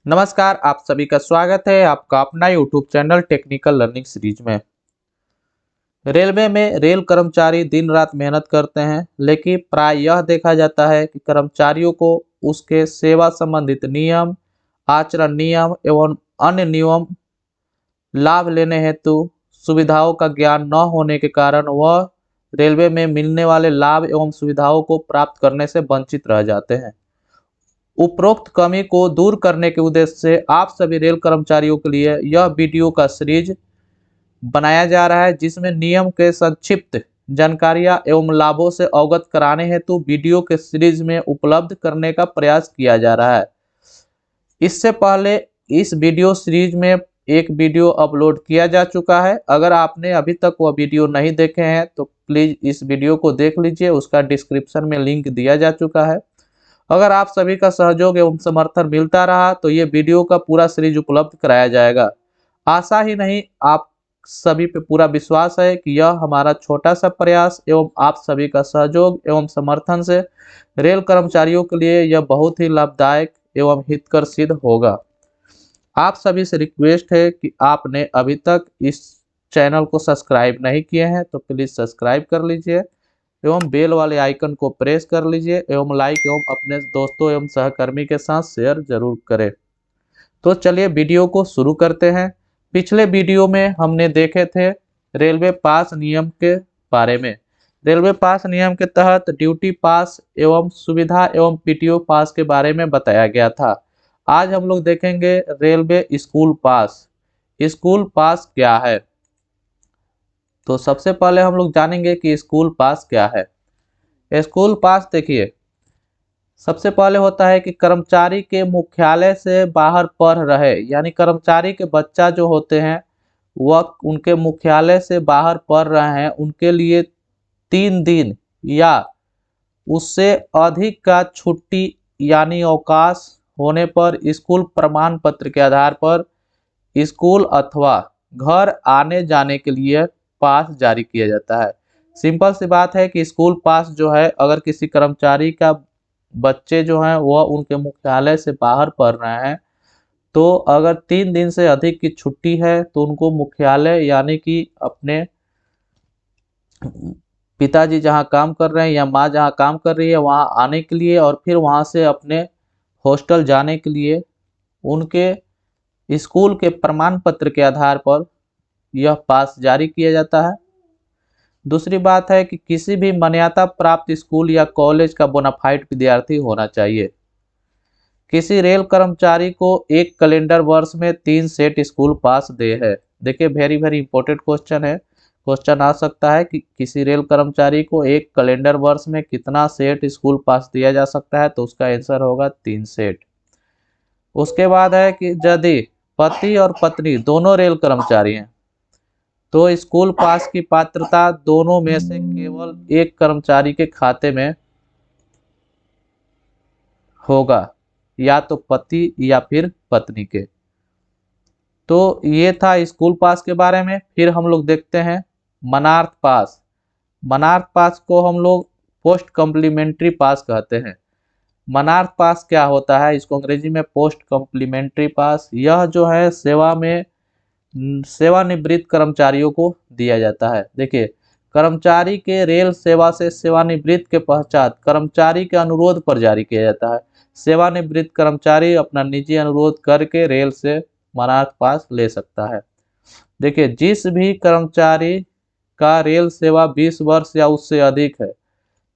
नमस्कार, आप सभी का स्वागत है आपका अपना YouTube channel technical learning series में। रेलवे में रेल कर्मचारी दिन रात मेहनत करते हैं, लेकिन प्राय यह देखा जाता है कि कर्मचारियों को उसके सेवा संबंधित नियम, आचरण नियम एवं अन्य नियम लाभ लेने हेतु सुविधाओं का ज्ञान न होने के कारण वह रेलवे में मिलने वाले लाभ एवं सुविधाओं को प्राप्त करने से वंचित रह जाते हैं। उपरोक्त कमी को दूर करने के उद्देश्य से आप सभी रेल कर्मचारियों के लिए यह वीडियो का सीरीज बनाया जा रहा है, जिसमें नियम के संक्षिप्त जानकारियां एवं लाभों से अवगत कराने हेतु वीडियो के सीरीज में उपलब्ध करने का प्रयास किया जा रहा है। इससे पहले इस वीडियो सीरीज में एक वीडियो अपलोड किया जा चुका है। अगर आपने अभी तक वह वीडियो नहीं देखे हैं तो प्लीज इस वीडियो को देख लीजिए, उसका डिस्क्रिप्शन में लिंक दिया जा चुका है। अगर आप सभी का सहयोग एवं समर्थन मिलता रहा तो ये वीडियो का पूरा सीरीज उपलब्ध कराया जाएगा। आशा ही नहीं, आप सभी पे पूरा विश्वास है कि यह हमारा छोटा सा प्रयास एवं आप सभी का सहयोग एवं समर्थन से रेल कर्मचारियों के लिए यह बहुत ही लाभदायक एवं हितकर सिद्ध होगा। आप सभी से रिक्वेस्ट है कि आपने अभी तक इस चैनल को सब्सक्राइब नहीं किए हैं तो प्लीज सब्सक्राइब कर लीजिए एवं बेल वाले आइकन को प्रेस कर लीजिए एवं लाइक एवं अपने दोस्तों एवं सहकर्मी के साथ शेयर जरूर करें। तो चलिए वीडियो को शुरू करते हैं। पिछले वीडियो में हमने देखे थे रेलवे पास नियम के बारे में। रेलवे पास नियम के तहत ड्यूटी पास एवं सुविधा एवं पीटीओ पास के बारे में बताया गया था। आज हम लोग देखेंगे रेलवे स्कूल पास। स्कूल पास क्या है? तो सबसे पहले हम लोग जानेंगे कि स्कूल पास क्या है। स्कूल पास देखिए, सबसे पहले होता है कि कर्मचारी के मुख्यालय से बाहर पढ़ रहे, यानी कर्मचारी के बच्चा जो होते हैं वह उनके मुख्यालय से बाहर पढ़ रहे हैं, उनके लिए 3 दिन या उससे अधिक का छुट्टी यानी अवकाश होने पर स्कूल प्रमाण पत्र के आधार पर स्कूल अथवा घर आने जाने के लिए पास जारी किया जाता है। सिंपल सी बात है कि स्कूल पास जो है, अगर किसी कर्मचारी का बच्चे जो हैं वह उनके मुख्यालय से बाहर पढ़ रहे हैं तो अगर 3 दिन से अधिक की छुट्टी है तो उनको मुख्यालय यानी कि अपने पिताजी जहां काम कर रहे हैं या माँ जहां काम कर रही है वहां आने के लिए और फिर वहां से अपने हॉस्टल जाने के लिए उनके स्कूल के प्रमाण पत्र के आधार पर यह पास जारी किया जाता है। दूसरी बात है कि किसी भी मान्यता प्राप्त स्कूल या कॉलेज का बोनाफाइड विद्यार्थी होना चाहिए। किसी रेल कर्मचारी को एक कैलेंडर वर्ष में 3 सेट स्कूल पास दे है। देखिए, वेरी वेरी इंपॉर्टेंट क्वेश्चन है। क्वेश्चन आ सकता है कि किसी रेल कर्मचारी को एक कैलेंडर वर्ष में कितना सेट स्कूल पास दिया जा सकता है, तो उसका आंसर होगा 3 सेट। उसके बाद है कि यदि पति और पत्नी दोनों रेल कर्मचारी हैं तो स्कूल पास की पात्रता दोनों में से केवल एक कर्मचारी के खाते में होगा, या तो पति या फिर पत्नी के। तो ये था स्कूल पास के बारे में। फिर हम लोग देखते हैं मनार्थ पास। मनार्थ पास को हम लोग पोस्ट कम्प्लीमेंट्री पास कहते हैं। मनार्थ पास क्या होता है? इसको अंग्रेजी में पोस्ट कम्प्लीमेंट्री पास, यह जो है सेवानिवृत्त कर्मचारियों को दिया जाता है। देखिए, कर्मचारी के रेल सेवा से सेवानिवृत्त के पश्चात कर्मचारी के अनुरोध पर जारी किया जाता है। सेवानिवृत्त कर्मचारी अपना निजी अनुरोध करके रेल से मनार्थ पास ले सकता है। देखिए, जिस भी कर्मचारी का रेल सेवा 20 वर्ष या उससे अधिक है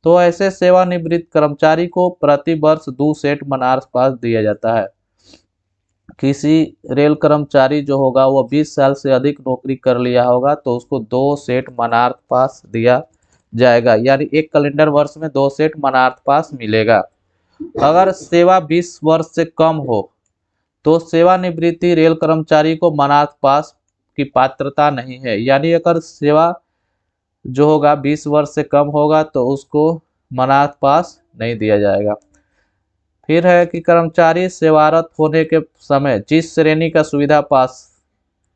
तो ऐसे सेवानिवृत्त कर्मचारी को प्रति वर्ष 2 सेट मनार्थ पास दिया जाता है। किसी रेल कर्मचारी जो होगा वो 20 साल से अधिक नौकरी कर लिया होगा तो उसको 2 सेट मनार्थ पास दिया जाएगा, यानी एक कैलेंडर वर्ष में 2 सेट मनार्थ पास मिलेगा। अगर सेवा 20 वर्ष से कम हो तो सेवानिवृत्ति रेल कर्मचारी को मनार्थ पास की पात्रता नहीं है, यानी अगर सेवा जो होगा 20 वर्ष से कम होगा तो उसको मनार्थ पास नहीं दिया जाएगा। फिर है कि कर्मचारी सेवारत होने के समय जिस श्रेणी का सुविधा पास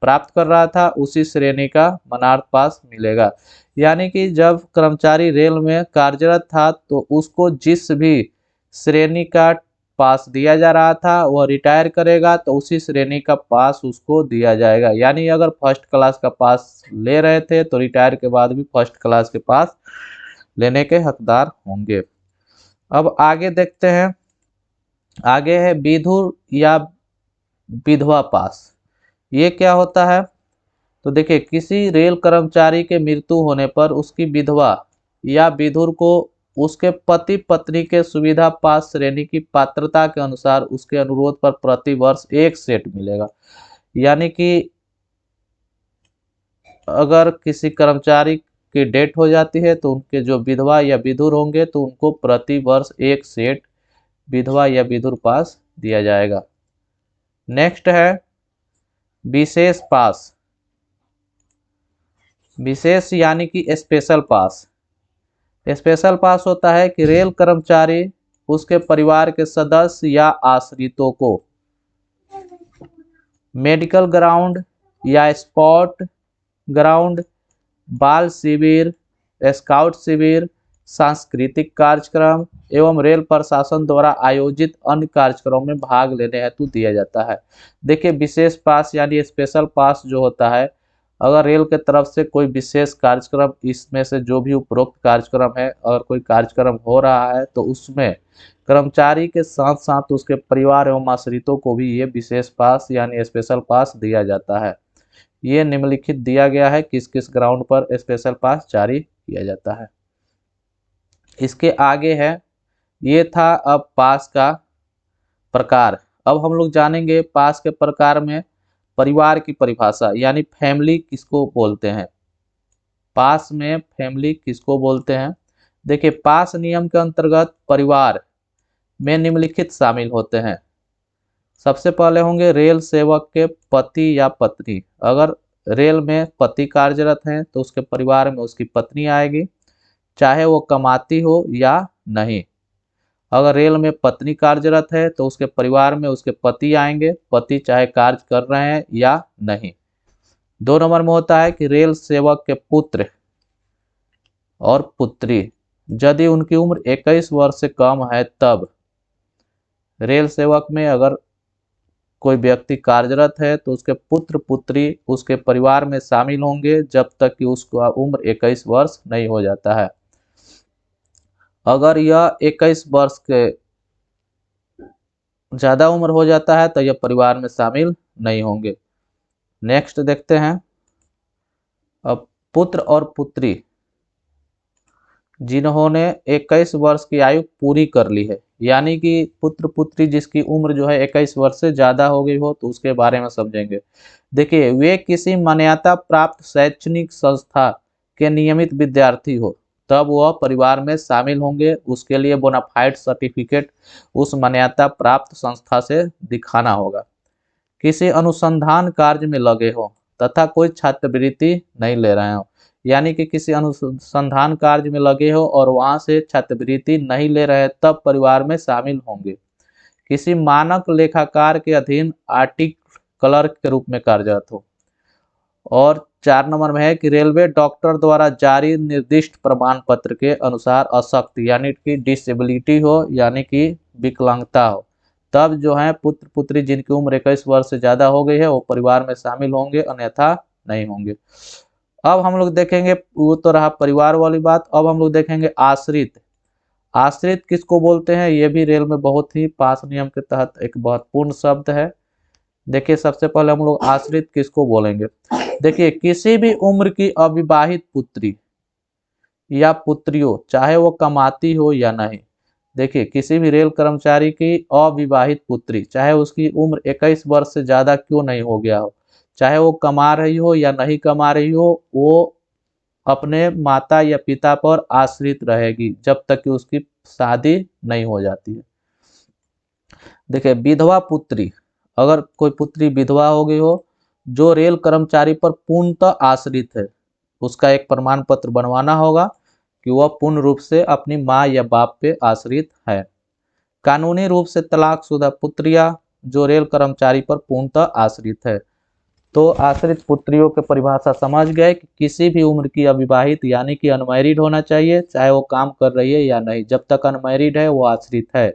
प्राप्त कर रहा था उसी श्रेणी का मनार्थ पास मिलेगा, यानी कि जब कर्मचारी रेल में कार्यरत था तो उसको जिस भी श्रेणी का पास दिया जा रहा था वह रिटायर करेगा तो उसी श्रेणी का पास उसको दिया जाएगा। यानी अगर फर्स्ट क्लास का पास ले रहे थे तो रिटायर के बाद भी फर्स्ट क्लास के पास लेने के हकदार होंगे। अब आगे देखते हैं, आगे है विधुर या विधवा पास। ये क्या होता है? तो देखिए, किसी रेल कर्मचारी के मृत्यु होने पर उसकी विधवा या विधुर को उसके पति पत्नी के सुविधा पास श्रेणी की पात्रता के अनुसार उसके अनुरोध पर प्रति वर्ष 1 सेट मिलेगा। यानी कि अगर किसी कर्मचारी की डेथ हो जाती है तो उनके जो विधवा या विधुर होंगे तो उनको प्रति वर्ष 1 सेट विधवा या विधुर पास दिया जाएगा। नेक्स्ट है विशेष पास। विशेष यानी कि स्पेशल पास। स्पेशल पास होता है कि रेल कर्मचारी उसके परिवार के सदस्य या आश्रितों को मेडिकल ग्राउंड या स्पोर्ट ग्राउंड, बाल शिविर, स्काउट शिविर, सांस्कृतिक कार्यक्रम एवं रेल प्रशासन द्वारा आयोजित अन्य कार्यक्रमों में भाग लेने हेतु दिया जाता है। देखिए, विशेष पास यानी स्पेशल पास जो होता है, अगर रेल के तरफ से कोई विशेष कार्यक्रम, इसमें से जो भी उपरोक्त कार्यक्रम है, अगर कोई कार्यक्रम हो रहा है तो उसमें कर्मचारी के साथ साथ उसके परिवार एवं आश्रितों को भी ये विशेष पास यानी स्पेशल पास दिया जाता है। ये निम्नलिखित दिया गया है किस किस ग्राउंड पर स्पेशल पास जारी किया जाता है। इसके आगे है, ये था अब पास का प्रकार। अब हम लोग जानेंगे पास के प्रकार में परिवार की परिभाषा, यानी फैमिली किसको बोलते हैं। पास में फैमिली किसको बोलते हैं? देखिए, पास नियम के अंतर्गत परिवार में निम्नलिखित शामिल होते हैं। सबसे पहले होंगे रेल सेवक के पति या पत्नी। अगर रेल में पति कार्यरत हैं तो उसके परिवार में उसकी पत्नी आएगी, चाहे वो कमाती हो या नहीं। अगर रेल में पत्नी कार्यरत है तो उसके परिवार में उसके पति आएंगे, पति चाहे कार्य कर रहे हैं या नहीं। 2 नंबर में होता है कि रेल सेवक के पुत्र और पुत्री, यदि उनकी उम्र 21 वर्ष से कम है तब। रेल सेवक में अगर कोई व्यक्ति कार्यरत है तो उसके पुत्र पुत्री उसके परिवार में शामिल होंगे जब तक कि उसका उम्र 21 वर्ष नहीं हो जाता है। अगर यह 21 वर्ष के ज़्यादा उम्र हो जाता है तो यह परिवार में शामिल नहीं होंगे। नेक्स्ट देखते हैं, अब पुत्र और पुत्री जिन्होंने 21 वर्ष की आयु पूरी कर ली है, यानी कि पुत्र पुत्री जिसकी उम्र जो है 21 वर्ष से ज़्यादा हो गई हो, तो उसके बारे में समझेंगे। देखिए, वे किसी मान्यता प्राप्त शैक्षणिक संस्था के नियमित विद्यार्थी हो तब वह परिवार में शामिल होंगे। उसके लिए बोनाफाइड सर्टिफिकेट उस मान्यता प्राप्त संस्था से दिखाना होगा। किसी अनुसंधान कार्य में लगे हो तथा कोई छात्रवृत्ति नहीं ले रहे हो, यानी कि किसी अनुसंधान कार्य में लगे हो और वहां से छात्रवृत्ति नहीं ले रहे तब परिवार में शामिल होंगे। किसी मानक लेखाकार के अधीन आर्टिकल क्लर्क के रूप में कार्यरत हो। और 4 नंबर में है कि रेलवे डॉक्टर द्वारा जारी निर्दिष्ट प्रमाण पत्र के अनुसार अशक्त यानी कि डिसेबिलिटी हो, यानी कि विकलांगता हो, तब जो है पुत्र पुत्री जिनकी उम्र 21 वर्ष से ज़्यादा हो गई है वो परिवार में शामिल होंगे, अन्यथा नहीं होंगे। अब हम लोग देखेंगे, वो तो रहा परिवार वाली बात। अब हम लोग देखेंगे आश्रित। आश्रित किसको बोलते हैं? ये भी रेल में बहुत ही पास नियम के तहत एक महत्वपूर्ण शब्द है। देखिए, सबसे पहले हम लोग आश्रित किसको बोलेंगे। देखिए, किसी भी उम्र की अविवाहित पुत्री या पुत्रियों, चाहे वो कमाती हो या नहीं। देखिए, किसी भी रेल कर्मचारी की अविवाहित पुत्री, चाहे उसकी उम्र 21 वर्ष से ज़्यादा क्यों नहीं हो गया हो, चाहे वो कमा रही हो या नहीं कमा रही हो, वो अपने माता या पिता पर आश्रित रहेगी जब तक कि उसकी शादी नहीं हो जाती है। देखिए, विधवा पुत्री, अगर कोई पुत्री विधवा हो गई हो जो रेल कर्मचारी पर पूर्णतः आश्रित है, उसका एक प्रमाण पत्र बनवाना होगा कि वह पूर्ण रूप से अपनी माँ या बाप पे आश्रित है। कानूनी रूप से तलाकशुदा पुत्रियां जो रेल कर्मचारी पर पूर्णतः आश्रित है। तो आश्रित पुत्रियों की परिभाषा समझ गए कि किसी भी उम्र की अविवाहित यानी कि अनमैरिड होना चाहिए, चाहे वो काम कर रही है या नहीं। जब तक अनमैरिड है वो आश्रित है।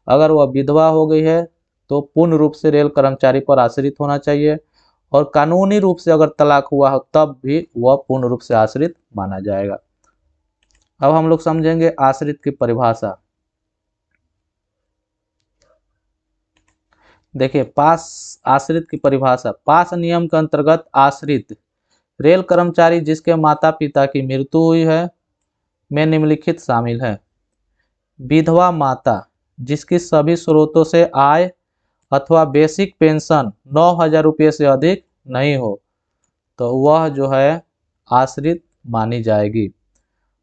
अगर वह विधवा हो गई है तो पूर्ण रूप से रेल कर्मचारी पर आश्रित होना चाहिए, और कानूनी रूप से अगर तलाक हुआ हो तब भी वह पूर्ण रूप से आश्रित माना जाएगा। अब हम लोग समझेंगे आश्रित की परिभाषा। देखिए, पास आश्रित की परिभाषा। पास नियम के अंतर्गत आश्रित रेल कर्मचारी जिसके माता पिता की मृत्यु हुई है में निम्नलिखित शामिल है। विधवा माता जिसकी सभी स्रोतों से आय अथवा बेसिक पेंशन 9,000 रुपये से अधिक नहीं हो, तो वह जो है आश्रित मानी जाएगी।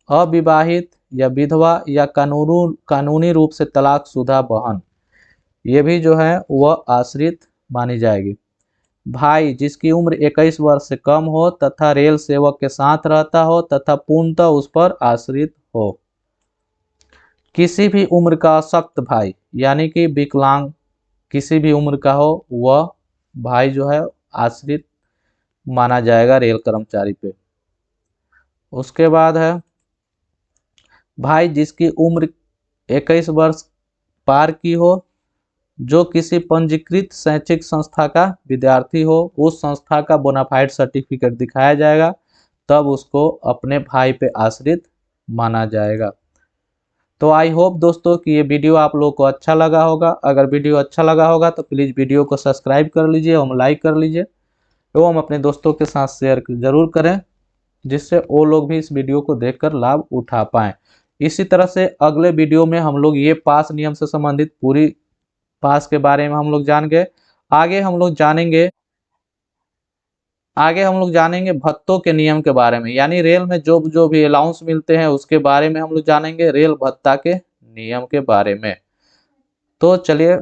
अविवाहित या विधवा या कानूनी रूप से तलाकशुदा बहन, ये भी जो है वह आश्रित मानी जाएगी। भाई जिसकी उम्र 21 वर्ष से कम हो तथा रेल सेवक के साथ रहता हो तथा पूर्णतः उस पर आश्रित हो। किसी भी उम्र का अशक्त भाई यानी कि विकलांग किसी भी उम्र का हो, वह भाई जो है आश्रित माना जाएगा रेल कर्मचारी पे। उसके बाद है भाई जिसकी उम्र 21 वर्ष पार की हो, जो किसी पंजीकृत शैक्षिक संस्था का विद्यार्थी हो, उस संस्था का बोनाफाइड सर्टिफिकेट दिखाया जाएगा, तब उसको अपने भाई पे आश्रित माना जाएगा। तो आई होप दोस्तों कि ये वीडियो आप लोगों को अच्छा लगा होगा। अगर वीडियो अच्छा लगा होगा तो प्लीज़ वीडियो को सब्सक्राइब कर लीजिए एवं लाइक कर लीजिए एवं अपने दोस्तों के साथ शेयर जरूर करें, जिससे वो लोग भी इस वीडियो को देखकर लाभ उठा पाएँ। इसी तरह से अगले वीडियो में हम लोग ये पास नियम से संबंधित पूरी पास के बारे में हम लोग जान गए। आगे हम लोग जानेंगे भत्तों के नियम के बारे में, यानी रेल में जो जो भी अलाउंस मिलते हैं उसके बारे में हम लोग जानेंगे, रेल भत्ता के नियम के बारे में। तो चलिए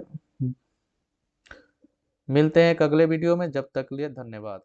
मिलते हैं एक अगले वीडियो में, जब तक के लिए धन्यवाद।